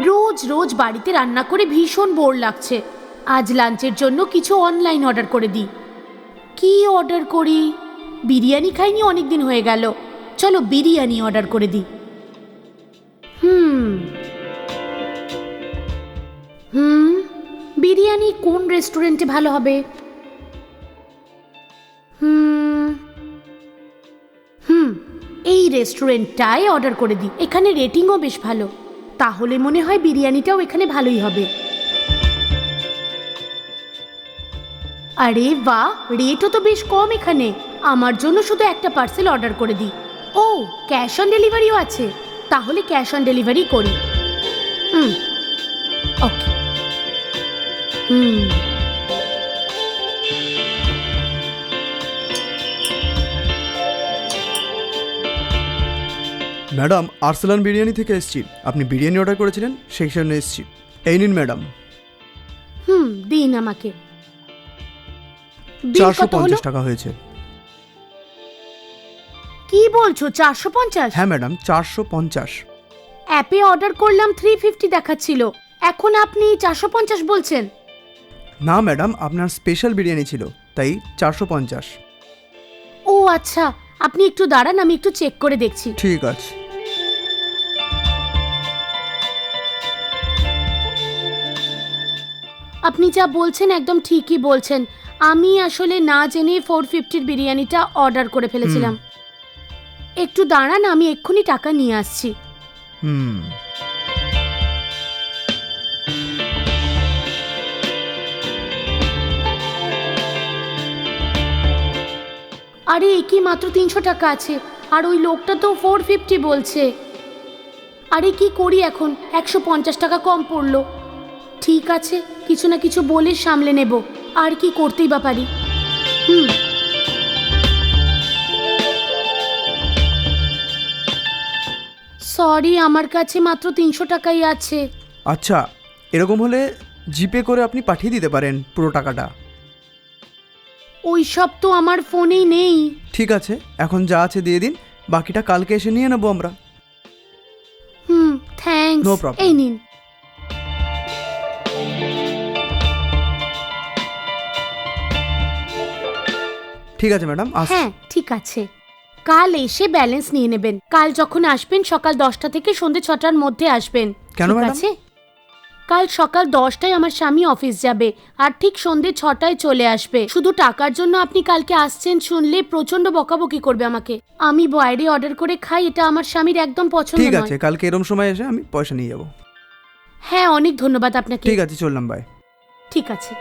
রোজ রোজ বাড়িতে রান্না করে ভীষণ বোর লাগছে। আজ লাঞ্চের জন্য কিছু অনলাইন অর্ডার করে দিই। কি অর্ডার করি? বিরিয়ানি খাইনি অনেক দিন হয়ে গেল, চলো বিরিয়ানি অর্ডার করে দিই। বিরিয়ানি কোন রেস্টুরেন্টে ভালো হবে? এই রেস্টুরেন্টটাই অর্ডার করে দিই, এখানে রেটিংও বেশ ভালো। তাহলে মনে হয় বিরিয়ানিটাও এখানে ভালোই হবে। আরে বাহ, রেটও তো বেশ কম এখানে। আমার জন্য শুধু একটা পার্সেল অর্ডার করে দিই। ও, ক্যাশ অন ডেলিভারিও আছে, তাহলে ক্যাশ অন ডেলিভারি করি। ওকে। ম্যাডাম, আরসালান বিরিয়ানি থেকে এসেছি। আপনি বিরিয়ানি অর্ডার করেছিলেন, সেই জন্য এসেছি। এই নিন ম্যাডাম। দিন আমাকে। 450 টাকা হয়েছে। কি বলছো, 450? হ্যাঁ ম্যাডাম, 450। অ্যাপে অর্ডার করলাম 350 দেখাচ্ছিল, এখন আপনি 450 বলছেন? না ম্যাডাম, আপনার স্পেশাল বিরিয়ানি ছিল, তাই 450। ও আচ্ছা, আপনি একটু দাঁড়ান, আমি একটু চেক করে দেখছি। ঠিক আছে। আপনি যা বলছেন একদম ঠিকই বলছেন। আমি আসলে না জেনে 450-র বিরিয়ানিটা অর্ডার করে ফেলেছিলাম। একটু দাঁড়ান, আমি এক্ষুনি টাকা নিয়ে আসছি। আরে কি মাত্র 300 টাকা আছে, আর ওই লোকটা তো 450 বলছে। আরে কি করি এখন, 150 টাকা কম পড়লো। ঠিক আছে, কিছু না কিছু বলে সামলে নেব, আর কি করতেই বা পারি। সরি, আমার কাছে মাত্র 300 টাকাই আছে। আচ্ছা, এরকম হলে জিপে করে আপনি পাঠিয়ে দিতে পারেন পুরো টাকাটা। ওই সব তো আমার ফোনেই নেই। ঠিক আছে, এখন যা আছে দিয়ে দিন, বাকিটা কালকে এসে নিয়ে নেবো আমরা। থ্যাঙ্কস। No problem. এই নিন। ঠিক আছে ম্যাডাম। হ্যাঁ ঠিক আছে, কাল এসে ব্যালেন্স নিয়ে নেবেন। কাল যখন আসবেন সকাল 10টা থেকে সন্ধ্যে 6টার মধ্যে আসবেন। কেন ঠিক ম্যাডাম? আছে? কাল সকাল 10টায় আমার স্বামী অফিস যাবে, আর ঠিক সন্ধ্যে 6টায় চলে আসবে। শুধু টাকার জন্য আপনি কালকে আসছেন শুনলে প্রচন্ড বকাবকি করবে আমাকে। আমি বাইরে অর্ডার করে খাই, এটা আমার স্বামীর একদম পছন্দ নয়। ঠিক আছে, কালকে এরম সময় এসে আমি পয়সা নিয়ে যাবো। হ্যাঁ, অনেক ধন্যবাদ আপনাকে। ঠিক আছে, চললাম, বাই। ঠিক আছে।